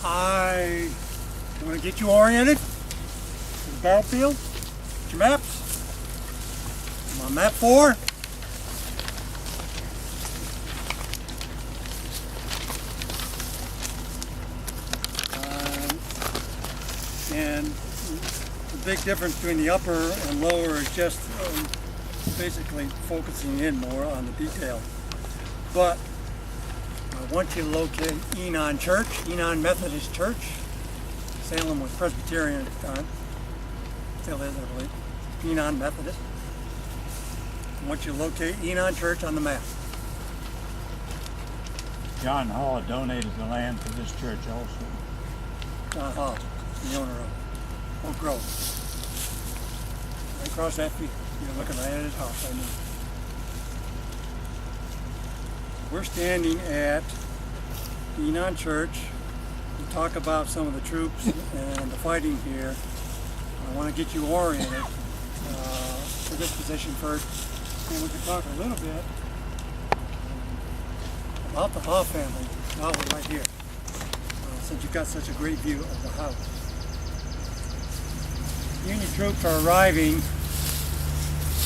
I want to get you oriented to the battlefield. Get your maps. I'm on map 4. And the big difference between the upper and lower is just basically focusing in more on the detail. But I want you to locate Enon Church, Enon Methodist Church. Salem was Presbyterian at the time. Still is, I believe. Enon Methodist. I want you to locate Enon Church on the map. John Hall donated the land for this church also. John Hall, the owner of Oak Grove. Right across that field. You're looking right at his house, I know. We're standing at Enon Church to talk about some of the troops and the fighting here. I want to get you oriented for this position first, and we can talk a little bit about the Hall family while we're right here, since you've got such a great view of the house. Union troops are arriving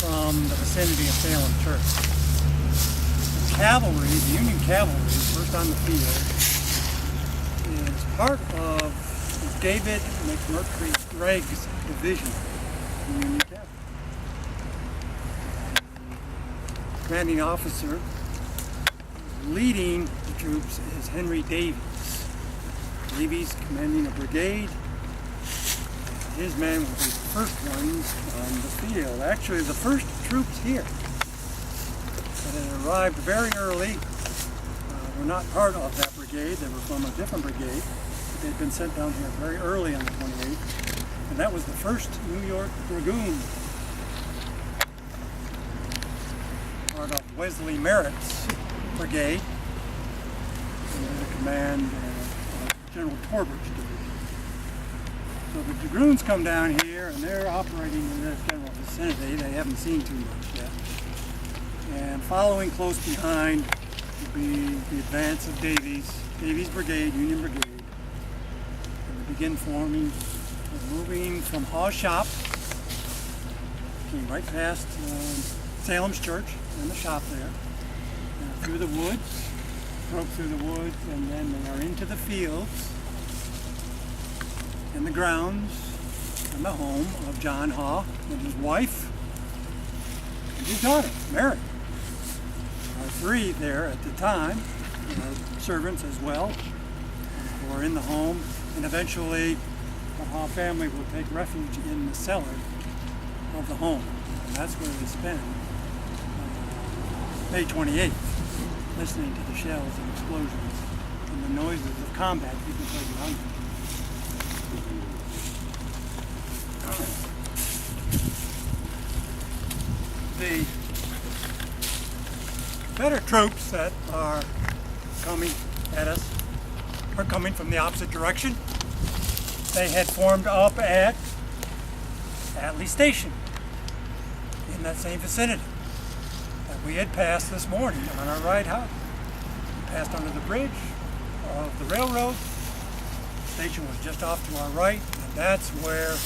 from the vicinity of Salem Church. Cavalry, the Union Cavalry, first on the field, is part of David McMurtry Gregg's division, the Union Cavalry. The commanding officer leading the troops is Henry Davies. Davies commanding a brigade. His men will be the first ones on the field. Actually, the first troops here that had arrived very early were not part of that brigade. They were from a different brigade. They'd been sent down here very early on the 28th. And that was the 1st New York Dragoons, part of Wesley Merritt's brigade, under the command of General Torbert's division. So the Dragoons come down here and they're operating in this general vicinity. They haven't seen too much yet. And following close behind will be the advance of Davies Brigade, Union Brigade. And they begin forming, moving from Hawes Shop, came right past Salem's Church and the shop there, and through the woods, broke through the woods, and then they are into the fields and the grounds and the home of John Haw and his wife and his daughter, Mary. There are 3 there at the time, servants as well, who are in the home, and eventually the Haw family will take refuge in the cellar of the home. And that's where they spend May 28th, listening to the shells and explosions and the noises of combat taking place around them. The better troops that are coming at us are coming from the opposite direction. They had formed up at Atlee Station in that same vicinity that we had passed this morning on our ride out. We passed under the bridge of the railroad. The station was just off to our right, and that's where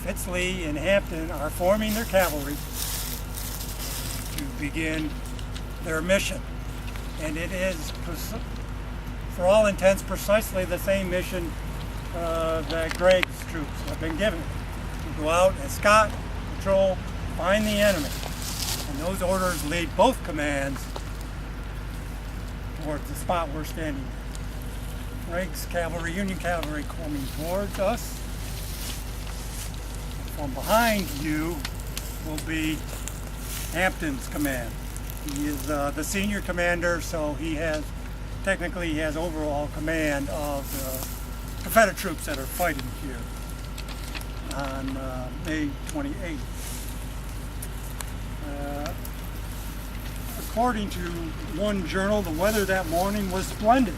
Fitz Lee and Hampton are forming their cavalry to begin their mission. And it is, for all intents, precisely the same mission that Gregg's troops have been given. To go out and scout, patrol, find the enemy. And those orders lead both commands towards the spot we're standing at. Gregg's cavalry, Union cavalry, coming towards us. From behind you will be Hampton's command. He is the senior commander, so he has overall command of the Confederate troops that are fighting here on May 28th. According to one journal, the weather that morning was splendid,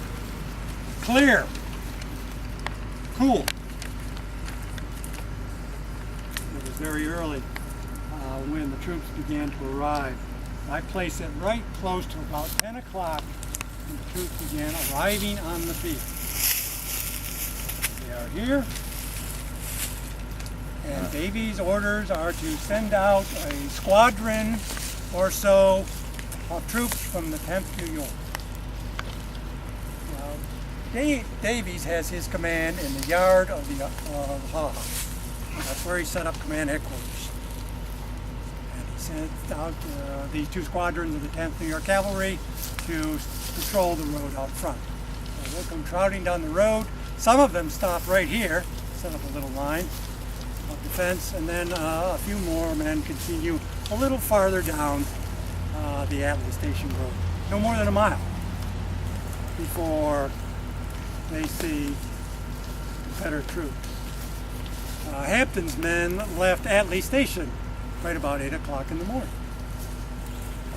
clear, cool. It was very early when the troops began to arrive. I placed it right close to about 10 o'clock when the troops began arriving on the field. are here. And Davies' orders are to send out a squadron or so of troops from the 10th New York. Now, Davies has his command in the yard of the Ha. That's where he set up command headquarters. And he sent out these two squadrons of the 10th New York Cavalry to patrol the road out front. So they'll come trotting down the road. Some of them stop right here, set up a little line of defense, and then a few more men continue a little farther down the Atlee Station Road. No more than a mile before they see Confederate troops. Hampton's men left Atlee Station right about 8 o'clock in the morning.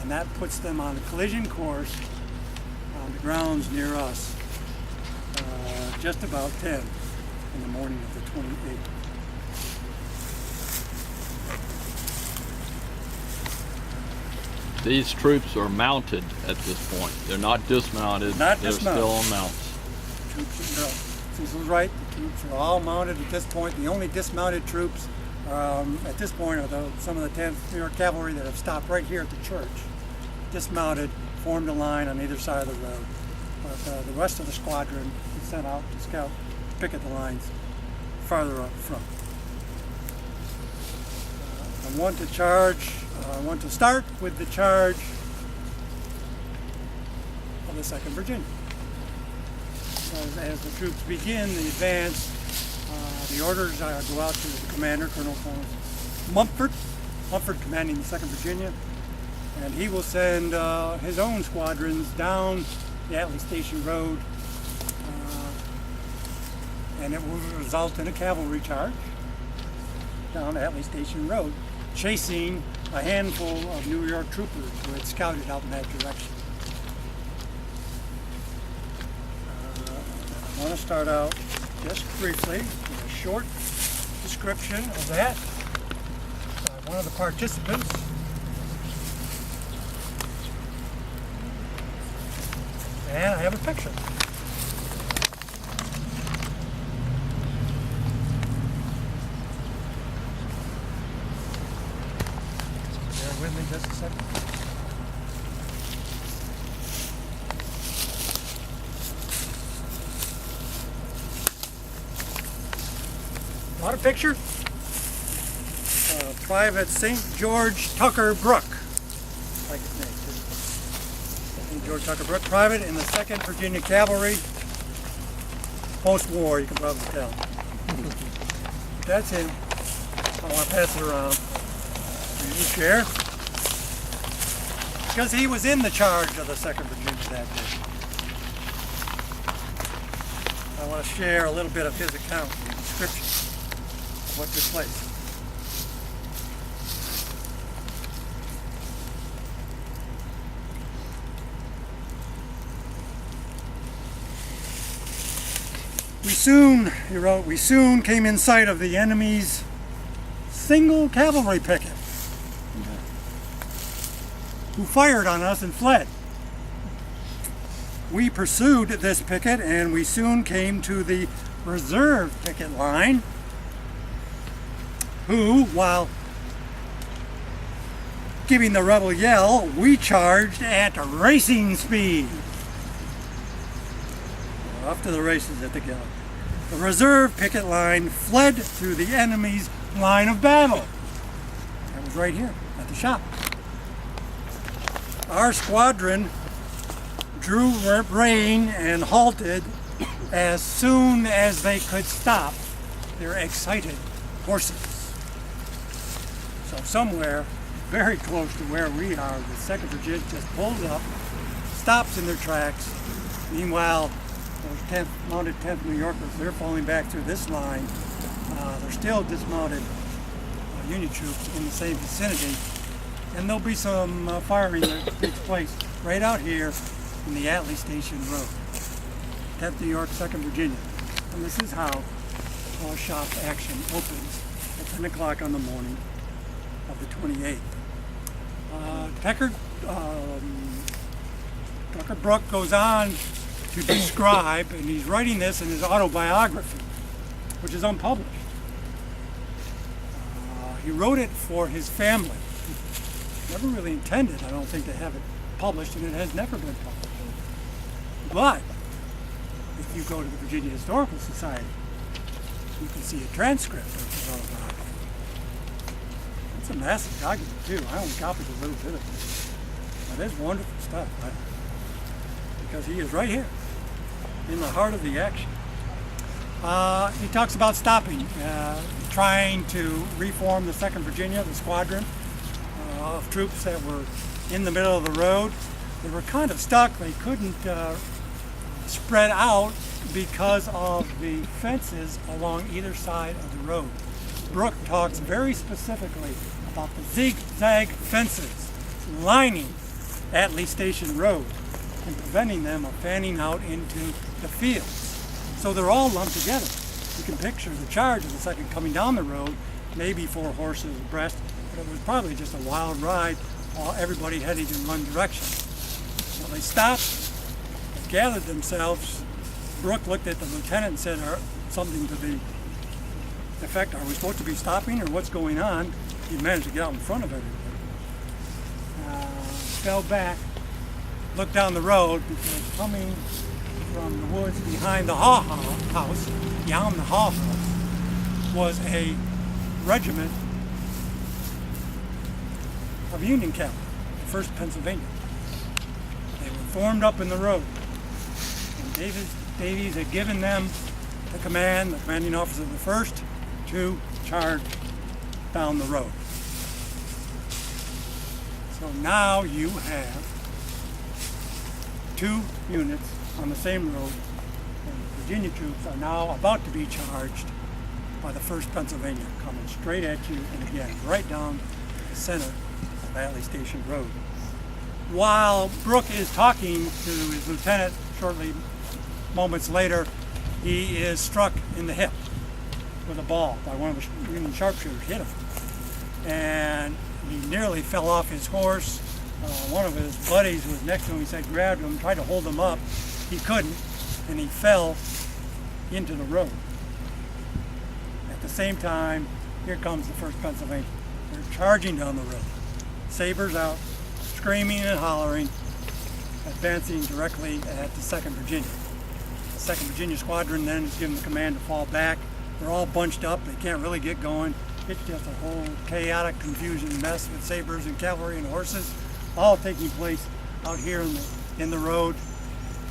And that puts them on a collision course on the grounds near us just about 10 in the morning of the 28th. These troops are mounted at this point. They're not dismounted. They're still on mounts. Cecil's right. The troops are all mounted at this point. The only dismounted troops at this point are some of the 10th New York Cavalry that have stopped right here at the church. Dismounted, formed a line on either side of the road. But the rest of the squadron is sent out to scout, picket the lines farther up front. I want to start with the charge of the 2nd Virginia. As the troops begin the advance, the orders go out to the commander, Colonel Mumford commanding the 2nd Virginia, and he will send his own squadrons down the Atlee Station Road, and it will result in a cavalry charge down Atlee Station Road, chasing a handful of New York troopers who had scouted out in that direction. I want to start out just briefly with a short description of that by one of the participants. And I have a picture. Bear with me just a second. Got a picture? Private St. George Tucker Brooke. I like his name too. St. George Tucker Brooke, private in the 2nd Virginia Cavalry. Post-war, you can probably tell. That's him. I want to pass it around. You share. Because he was in the charge of the 2nd Virginia that day. I want to share a little bit of his account, the description of what took place. He wrote, we soon came in sight of the enemy's single cavalry picket, who fired on us and fled. We pursued this picket, and we soon came to the reserve picket line, who, while giving the rebel yell, we charged at racing speed. We're off to the races at the gallop. The reserve picket line fled through the enemy's line of battle. That was right here at the shop. Our squadron drew rein and halted as soon as they could stop their excited horses. So somewhere very close to where we are, the 2nd Virginia just pulls up, stops in their tracks. Meanwhile, those mounted 10th New Yorkers, they're falling back through this line. They're still dismounted Union troops in the same vicinity. And there'll be some firing that takes place right out here in the Atlee Station Road. 10th New York, 2nd Virginia. And this is how our shop action opens at 10 o'clock on the morning of the 28th. Tucker Brooke goes on to describe, and he's writing this in his autobiography, which is unpublished. He wrote it for his family. Never really intended, I don't think, to have it published, and it has never been published. But if you go to the Virginia Historical Society, you can see a transcript of all about it. It's a massive document too. I only copied a little bit of it. But it's wonderful stuff. Because he is right here, in the heart of the action. He talks about stopping, trying to reform the 2nd Virginia, the squadron of troops that were in the middle of the road. They were kind of stuck. They couldn't spread out because of the fences along either side of the road. Brooke talks very specifically about the zigzag fences lining Atlee Station Road and preventing them of fanning out into the fields. So they're all lumped together. You can picture the charge of the 2nd coming down the road, maybe 4 horses abreast, but it was probably just a wild ride, while everybody heading in one direction. So they stopped, they gathered themselves. Brooke looked at the lieutenant and said something to the effect, are we supposed to be stopping or what's going on? He managed to get out in front of everybody. Fell back, looked down the road, because coming from the woods behind the Haw House, beyond the Haw House, was a regiment of Union cavalry, 1st Pennsylvania. They were formed up in the road. And Davies had given them the command, the commanding officer of the 1st, to charge down the road. So now you have 2 units on the same road, and the Virginia troops are now about to be charged by the 1st Pennsylvania, coming straight at you, and again, right down the center of Atlee Station Road. While Brooke is talking to his lieutenant shortly, moments later, he is struck in the hip with a ball by one of the Union sharpshooters, hit him. And he nearly fell off his horse. One of his buddies was next to him. He said, grabbed him, tried to hold him up. He couldn't, and he fell into the road. At the same time, here comes the 1st Pennsylvania. They're charging down the road. Sabers out, screaming and hollering, advancing directly at the 2nd Virginia. The 2nd Virginia squadron then is given the command to fall back. They're all bunched up. They can't really get going. It's just a whole chaotic confusion mess with sabers and cavalry and horses, all taking place out here in the road.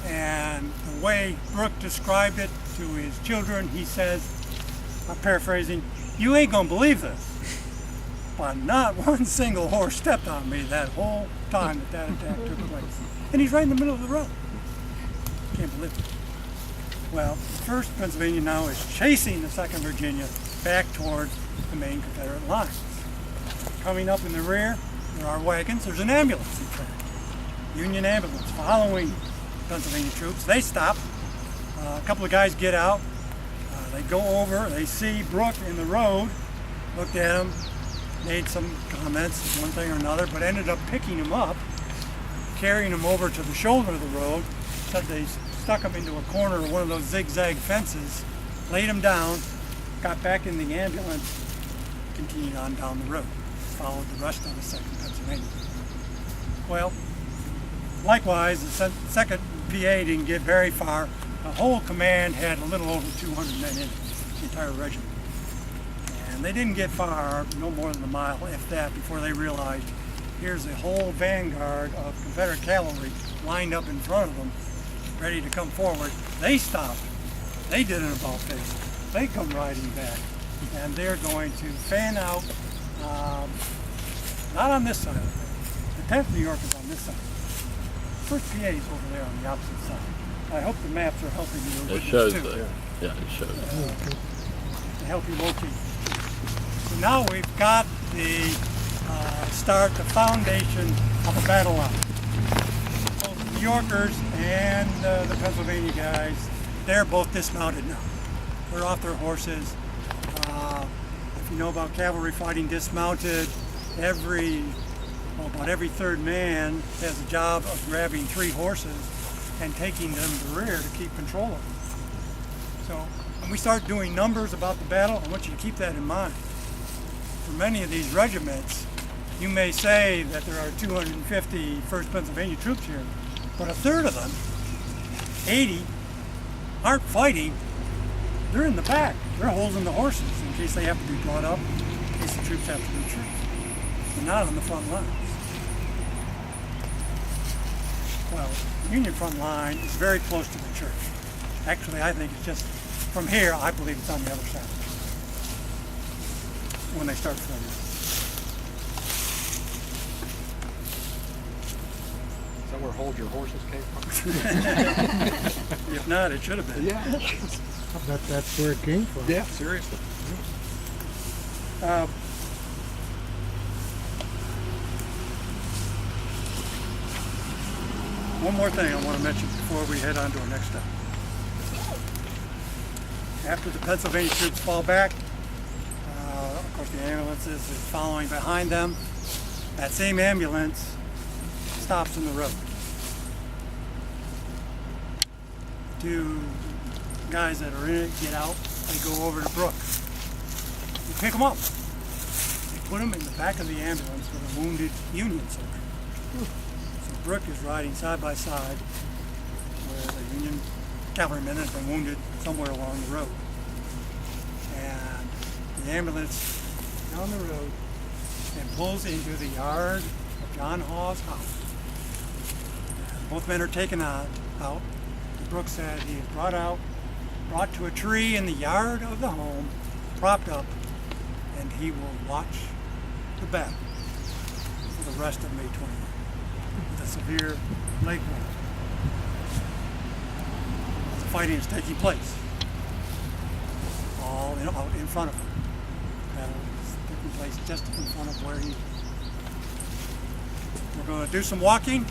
And the way Brooke described it to his children, he says, I'm paraphrasing, you ain't gonna believe this, but not one single horse stepped on me that whole time that attack took place. And he's right in the middle of the road. Can't believe it. Well, the 1st Pennsylvania now is chasing the 2nd Virginia back toward the main Confederate lines. Coming up in the rear, there are wagons. There's an ambulance in track. Union ambulance following Pennsylvania troops. They stop. A couple of guys get out. They go over. They see Brooke in the road. Looked at him. Made some comments, one thing or another, but ended up picking him up, carrying him over to the shoulder of the road. Said they stuck him into a corner of one of those zigzag fences, laid him down, got back in the ambulance, continued on down the road, followed the rest of the 2nd Pennsylvania. Well, likewise, the 2nd PA didn't get very far. The whole command had a little over 200 men in it, the entire regiment. And they didn't get far, no more than a mile, if that, before they realized here's a whole vanguard of Confederate cavalry lined up in front of them, ready to come forward. They stopped. They did an about face. They come riding back, and they're going to fan out, not on this side of it. The 10th New York is on this side. 1st PA is over there on the opposite side. I hope the maps are helping you. It shows too. that. Yeah, it shows. To help you locate. So now we've got the the foundation of a battle line. Both the New Yorkers and the Pennsylvania guys, they're both dismounted now. They're off their horses. If you know about cavalry fighting dismounted, about every 3rd man has a job of grabbing 3 horses and taking them to the rear to keep control of them. So when we start doing numbers about the battle, I want you to keep that in mind. For many of these regiments, you may say that there are 250 1st Pennsylvania troops here, but a third of them, 80, aren't fighting. They're in the back. They're holding the horses in case they have to be brought up, in case the troops have to retreat. They're not on the front lines. Well, the Union front line is very close to the church. Actually, I think it's just from here, I believe it's on the other side when they start forming. Is that where Hold Your Horses came from? If not, it should have been. Yeah. I bet that's where it came from. Yeah, seriously. One more thing I want to mention before we head on to our next step. After the Pennsylvania troops fall back, of course the ambulance is following behind them. That same ambulance stops in the road. Two guys that are in it get out, they go over to Brooke. They pick them up. They put them in the back of the ambulance with a wounded Union soldier. So Brooke is riding side by side where the Union cavalryman has been wounded somewhere along the road. And the ambulance down the road and pulls into the yard of John Hawes' house. And both men are taken out. Brooke said he is brought to a tree in the yard of the home, propped up, and he will watch the battle for the rest of May 21st with a severe leg wound. The fighting is taking place all out in front of him. The battle is taking place just in front of where he is. We're going to do some walking.